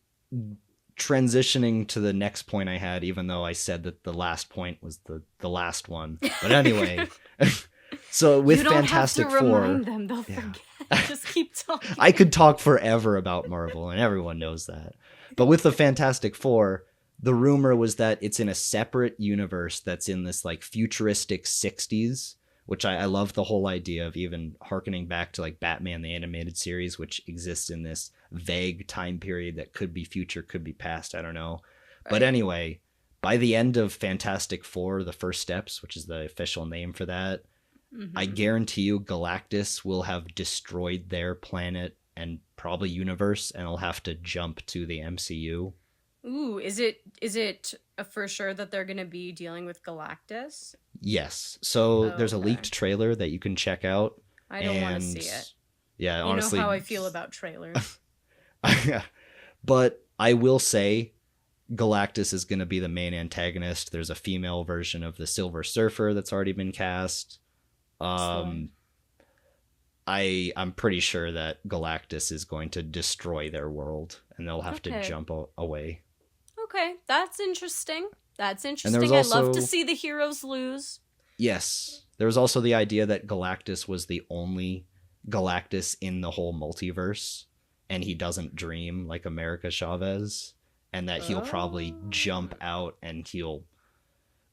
transitioning to the next point I had, even though I said that the last point was the last one. But anyway, so with Fantastic Four, you don't have to remind them; they'll forget. Just keep talking. I could talk forever about Marvel, and everyone knows that. But with the Fantastic Four, the rumor was that it's in a separate universe that's in this like futuristic 60s, which I love the whole idea of, even hearkening back to like Batman the Animated Series, which exists in this vague time period that could be future, could be past, I don't know. Right. But anyway, by the end of Fantastic Four, The First Steps, which is the official name for that, I guarantee you Galactus will have destroyed their planet and probably universe, and will have to jump to the MCU. Ooh, is it for sure that they're going to be dealing with Galactus? Yes. So there's a leaked trailer that you can check out. I don't want to see it. Yeah, honestly. You know how I feel about trailers. But I will say Galactus is going to be the main antagonist. There's a female version of the Silver Surfer that's already been cast. I'm pretty sure that Galactus is going to destroy their world, and they'll have to jump away. Okay, that's interesting. I love to see the heroes lose. Yes. There was also the idea that Galactus was the only Galactus in the whole multiverse, and he doesn't dream like America Chavez, and that he'll probably jump out, and he'll,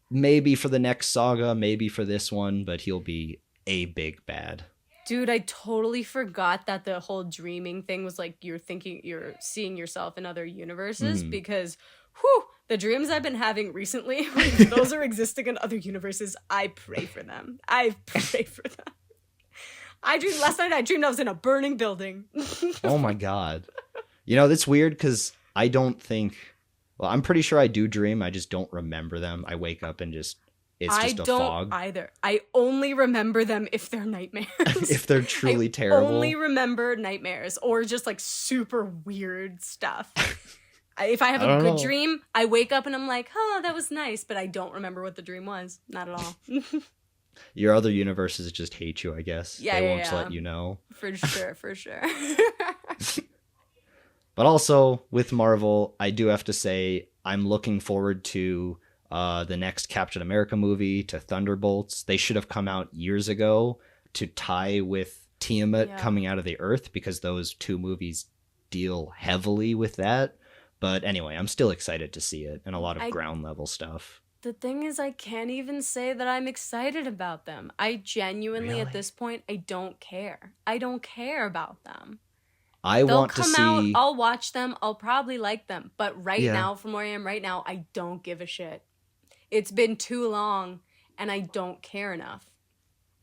maybe for the next saga, maybe for this one, but he'll be a big bad. Dude, I totally forgot that the whole dreaming thing was like you're seeing yourself in other universes, because the dreams I've been having recently, those are existing in other universes. I pray for them. Last night I dreamed I was in a burning building. Oh my god. You know, that's weird because I'm pretty sure I do dream. I just don't remember them. I wake up and just it's I just a don't fog. either. I only remember them if they're nightmares. If they're truly terrible. I only remember nightmares or just like super weird stuff. If I have a good dream, I wake up and I'm like, oh, that was nice, but I don't remember what the dream was. Not at all. Your other universes just hate you, I guess. Yeah, they won't let you know. For sure. But also, with Marvel, I do have to say, I'm looking forward to the next Captain America movie, to Thunderbolts. They should have come out years ago to tie with Tiamat coming out of the Earth, because those two movies deal heavily with that. But anyway, I'm still excited to see it, and a lot of ground level stuff. The thing is, I can't even say that I'm excited about them. I genuinely, at this point, I don't care. I don't care about them. They'll come out, I'll watch them, I'll probably like them. But now, from where I am right now, I don't give a shit. It's been too long, and I don't care enough.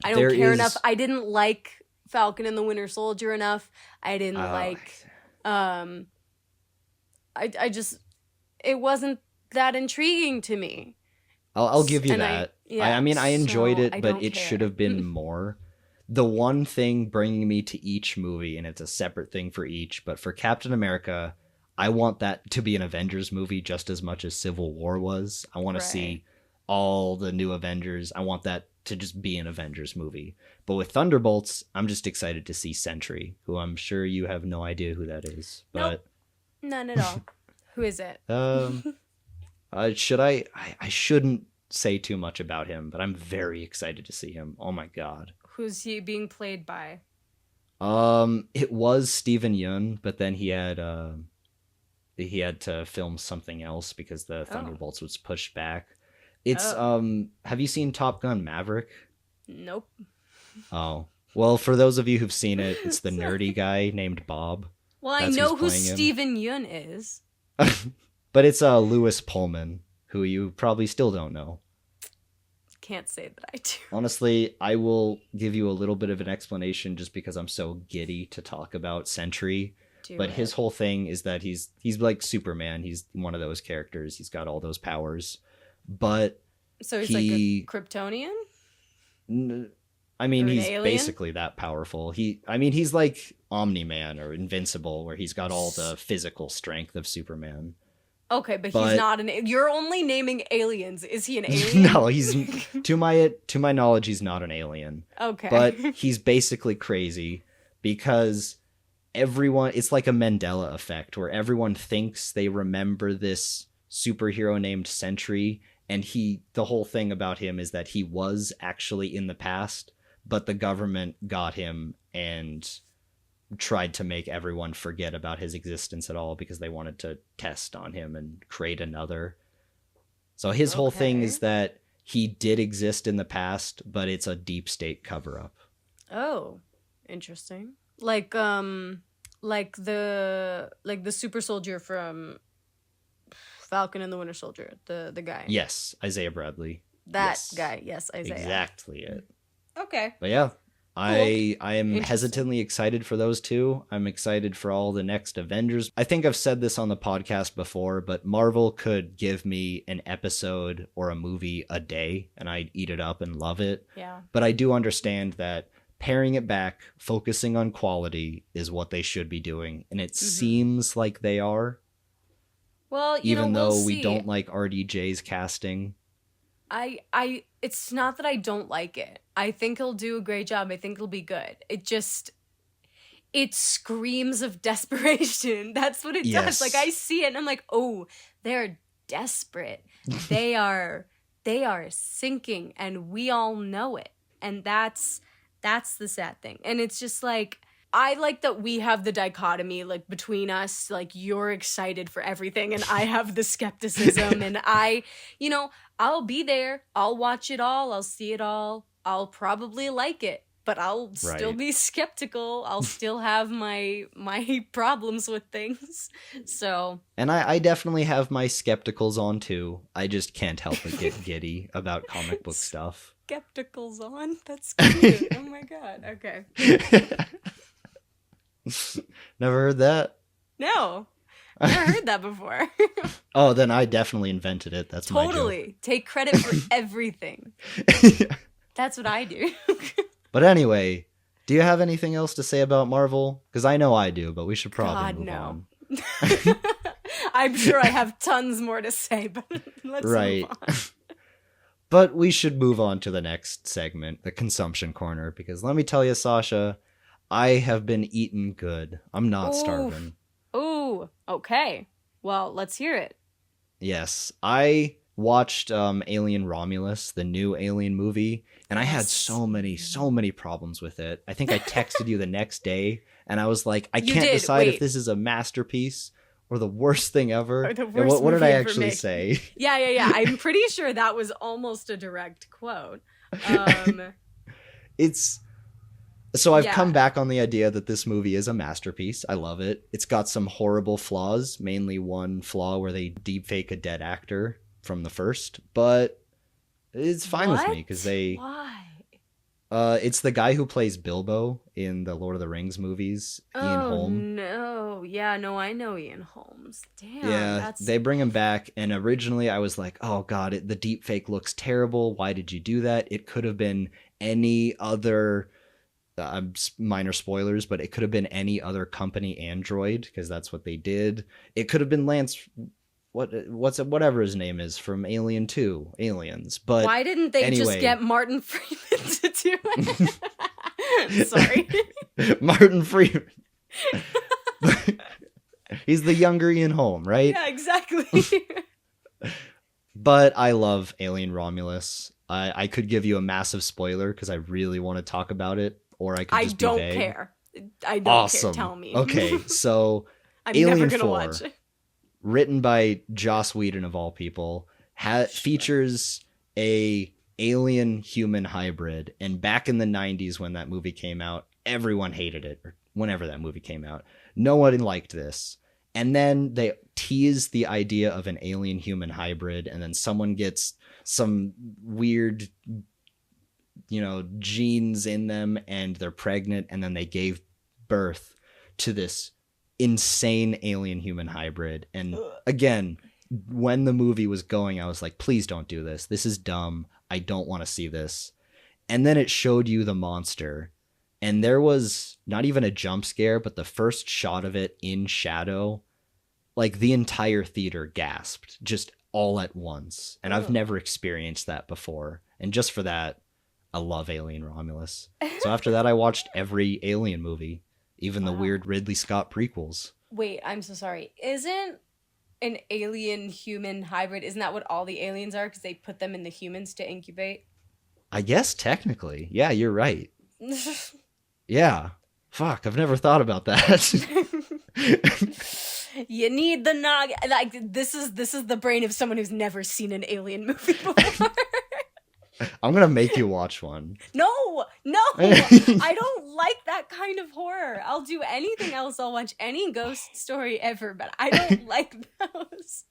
I don't care enough. I didn't like Falcon and the Winter Soldier enough. I didn't I just, it wasn't that intriguing to me. I'll give you that. I mean, I enjoyed it, but it should have been more. The one thing bringing me to each movie, and it's a separate thing for each, but for Captain America, I want that to be an Avengers movie just as much as Civil War was. I want to see all the new Avengers. I want that to just be an Avengers movie. But with Thunderbolts, I'm just excited to see Sentry, who I'm sure you have no idea who that is. But nope. None at all. Who is it? I shouldn't say too much about him, but I'm very excited to see him. Oh my god. Who's he being played by? It was Steven Yeun, but then he had to film something else because the Thunderbolts was pushed back. It's have you seen Top Gun Maverick? Nope. Oh. Well, for those of you who've seen it, it's the nerdy guy named Bob. Well, I know who Steven Yeun is. But it's Lewis Pullman, who you probably still don't know. Can't say that I do. Honestly, I will give you a little bit of an explanation just because I'm so giddy to talk about Sentry. His whole thing is that he's like Superman. He's one of those characters. He's got all those powers. But so he's like a Kryptonian? I mean, he's basically that powerful. He's like Omni-Man or Invincible, where he's got all the physical strength of Superman. Okay, but he's not you're only naming aliens. Is he an alien? No, he's to my knowledge, he's not an alien. Okay. But he's basically crazy because it's like a Mandela effect where everyone thinks they remember this superhero named Sentry, and the whole thing about him is that he was actually in the past, but the government got him and tried to make everyone forget about his existence at all because they wanted to test on him and create another. So his whole thing is that he did exist in the past, but it's a deep state cover-up. Oh, interesting. Like the super soldier from Falcon and the Winter Soldier, the guy. Yes, Isaiah Bradley. That guy, yes, Isaiah. Exactly it. Okay. But yeah, I am hesitantly excited for those two. I'm excited for all the next Avengers. I think I've said this on the podcast before, but Marvel could give me an episode or a movie a day, and I'd eat it up and love it. Yeah. But I do understand that paring it back, focusing on quality is what they should be doing, and it seems like they are. Well, even though we see. don't like RDJ's casting. It's not that I don't like it. I think he'll do a great job. I think it'll be good. It screams of desperation. That's what it does. Like, I see it and I'm like, oh, they're desperate. They are sinking, and we all know it. And that's the sad thing. And it's just like, I like that we have the dichotomy, like, between us. Like, you're excited for everything and I have the skepticism. And I'll be there. I'll watch it all. I'll see it all. I'll probably like it, but I'll still be skeptical. I'll still have my problems with things. So. And I definitely have my skepticals on too. I just can't help but get giddy about comic book stuff. Skepticals on? That's cute. Oh my god. Okay. Never heard that? No. Never heard that before. Oh, then I definitely invented it. That's my joke. Totally. Take credit for everything. That's what I do. But anyway, do you have anything else to say about Marvel? Because I know I do, but we should probably move on. I'm sure I have tons more to say, but let's move on. But we should move on to the next segment, the consumption corner, because let me tell you, Sasha, I have been eating good. I'm not starving. Ooh, okay. Well, let's hear it. Yes, I watched Alien Romulus, the new Alien movie, and I had so many problems with it. I think I texted you the next day, and I was like, I can't decide if this is a masterpiece or the worst thing ever. What did I actually say? Yeah. I'm pretty sure that was almost a direct quote. So I've come back on the idea that this movie is a masterpiece. I love it. It's got some horrible flaws, mainly one flaw where they deepfake a dead actor from the first, but it's fine with me because Why? It's the guy who plays Bilbo in the Lord of the Rings movies, Ian Holm. No. Yeah, no, I know Ian Holmes. Damn. Yeah, they bring him back, and originally I was like, oh god, the deepfake looks terrible. Why did you do that? It could have been any other... minor spoilers, but it could have been any other company android, because that's what they did. It could have been Lance, whatever his name is from Alien 2, Aliens. But why didn't they just get Martin Freeman to do it? Sorry. Martin Freeman. He's the younger Ian Holm, right? Yeah, exactly. But I love Alien Romulus. I could give you a massive spoiler because I really want to talk about it, or I could just be vague. I don't care. I don't care. Tell me. Okay, so I'm Alien never gonna 4, watch it. Written by Joss Whedon of all people, features a alien-human hybrid. And back in the 90s when that movie came out, everyone hated it, or whenever that movie came out. No one liked this. And then they teased the idea of an alien-human hybrid, and then someone gets some weird, genes in them, and they're pregnant, and then they gave birth to this insane alien-human hybrid. And again, when the movie was going, I was like, please don't do this. This is dumb. I don't want to see this. And then it showed you the monster, and there was not even a jump scare, but the first shot of it in shadow, like the entire theater gasped just all at once. And I've never experienced that before. And just for that, I love Alien Romulus. So after that, I watched every Alien movie, even the weird Ridley Scott prequels. Wait, I'm so sorry. Isn't an alien-human hybrid, isn't that what all the aliens are? Because they put them in the humans to incubate? I guess technically. Yeah, you're right. Yeah. Fuck, I've never thought about that. You need the nog. Like, this is the brain of someone who's never seen an alien movie before. I'm gonna make you watch one. No, I don't like that kind of horror. I'll do anything else. I'll watch any ghost story ever, but I don't like those.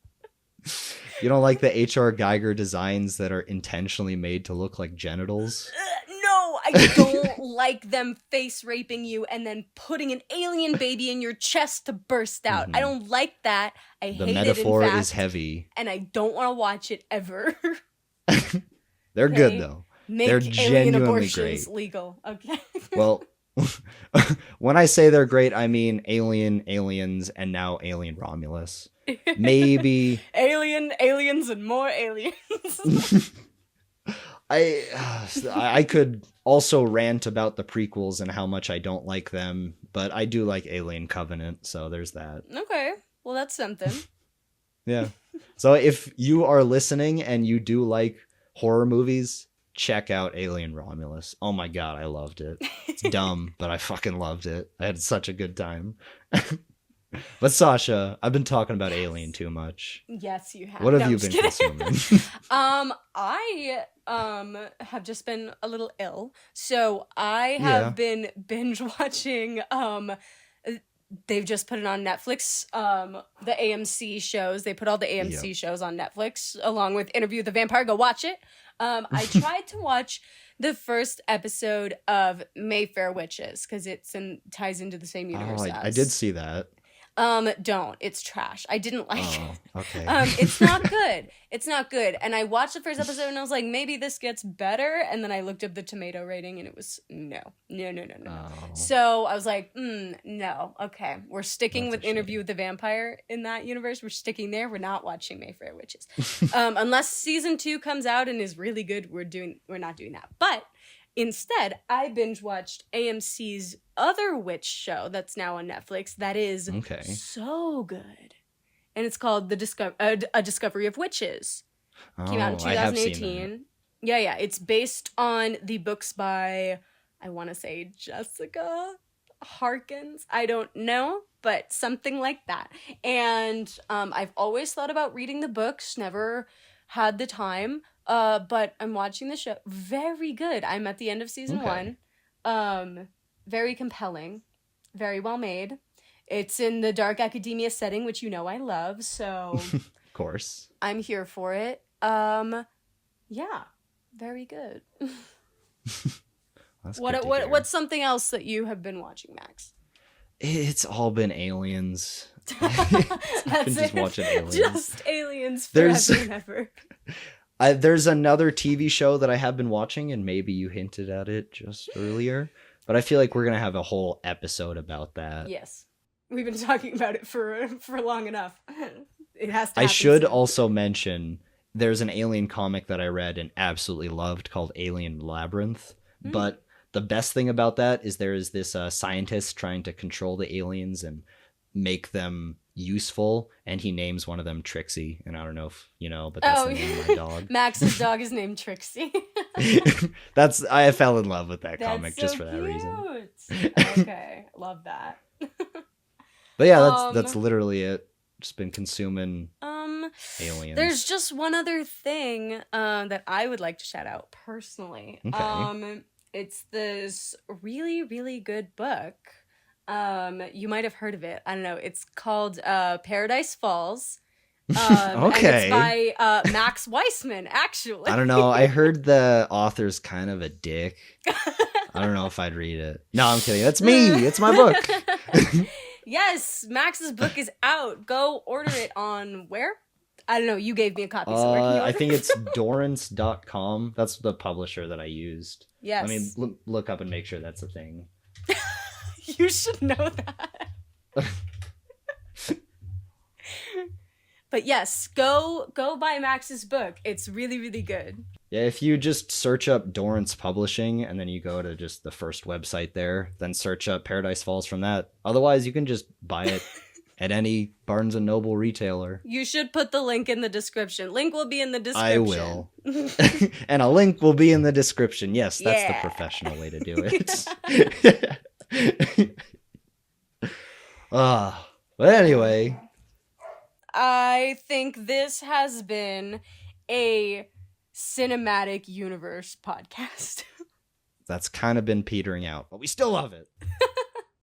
You don't like the H.R. Geiger designs that are intentionally made to look like genitals? No, I don't like them face raping you and then putting an alien baby in your chest to burst out. I don't like that. I hate it, in fact. The metaphor is heavy. And I don't want to watch it ever. They're good, though. They're genuinely abortions great. Legal. Okay. Well, when I say they're great, I mean Alien, Aliens, and now Alien Romulus. Maybe aliens, and more aliens. I could also rant about the prequels and how much I don't like them, but I do like Alien Covenant, so there's that. Okay, well that's something. Yeah. So if you are listening and you do like horror movies, check out Alien Romulus. Oh my god, I loved it. It's dumb, but I fucking loved it. I had such a good time. But Sasha, I've been talking about Alien too much. Yes, you have. What have you been consuming? I have just been a little ill. So I have been binge watching they've just put it on Netflix. The AMC shows. They put all the AMC shows on Netflix along with Interview with the Vampire. Go watch it. I tried to watch the first episode of Mayfair Witches because ties into the same universe. I did see that. Don't. It's trash. I didn't like it. Okay. It's not good. It's not good. And I watched the first episode and I was like, maybe this gets better. And then I looked up the tomato rating and it was no. Oh. So I was like, no. Okay. We're sticking That's with a shame. Interview with the Vampire in that universe. We're sticking there. We're not watching Mayfair Witches. Unless season 2 comes out and is really good, we're not doing that. But instead, I binge watched AMC's other witch show that's now on Netflix that is so good. And it's called A Discovery of Witches. Came out in 2018. I have seen that. Yeah. It's based on the books by, I want to say, Jessica Harkins. I don't know, but something like that. And I've always thought about reading the books, never had the time. But I'm watching the show. Very good. I'm at the end of season 1. Very compelling. Very well made. It's in the dark academia setting, which you know I love, so Of course. I'm here for it. Yeah. Very good. That's good to hear. What's something else that you have been watching, Max? It's all been Aliens. That's been just watching Aliens. Just Aliens forever and ever. There's another TV show that I have been watching, and maybe you hinted at it just earlier, but I feel like we're going to have a whole episode about that. Yes. We've been talking about it for long enough. It has to happen I should soon. also mention there's an Alien comic that I read and absolutely loved called Alien Labyrinth, but the best thing about that is there is this scientist trying to control the aliens and make them useful, and he names one of them Trixie, and I don't know if you know, but that's the name of my dog. Max's dog is named Trixie. I fell in love with that comic so just for that reason. Okay, love that. But yeah, that's literally it. Just been consuming Aliens. There's just one other thing that I would like to shout out personally. Okay. It's this really, really good book. You might have heard of it. I don't know. It's called Paradise Falls. Okay. And it's by Max Weissman, actually. I don't know. I heard the author's kind of a dick. I don't know if I'd read it. No, I'm kidding. That's me. It's my book. Yes, Max's book is out. Go order it on where? I don't know. You gave me a copy. So where can you order I think it's Dorrance.com. That's the publisher that I used. Yes. I mean, look up and make sure that's a thing. You should know that. But yes, go buy Max's book. It's really, really good. Yeah, if you just search up Dorrance Publishing and then you go to just the first website there, then search up Paradise Falls from that. Otherwise, you can just buy it at any Barnes & Noble retailer. You should put the link in the description. Link will be in the description. I will. And a link will be in the description. Yes, that's the professional way to do it. But anyway. I think this has been a cinematic universe podcast. That's kind of been petering out, but we still love it.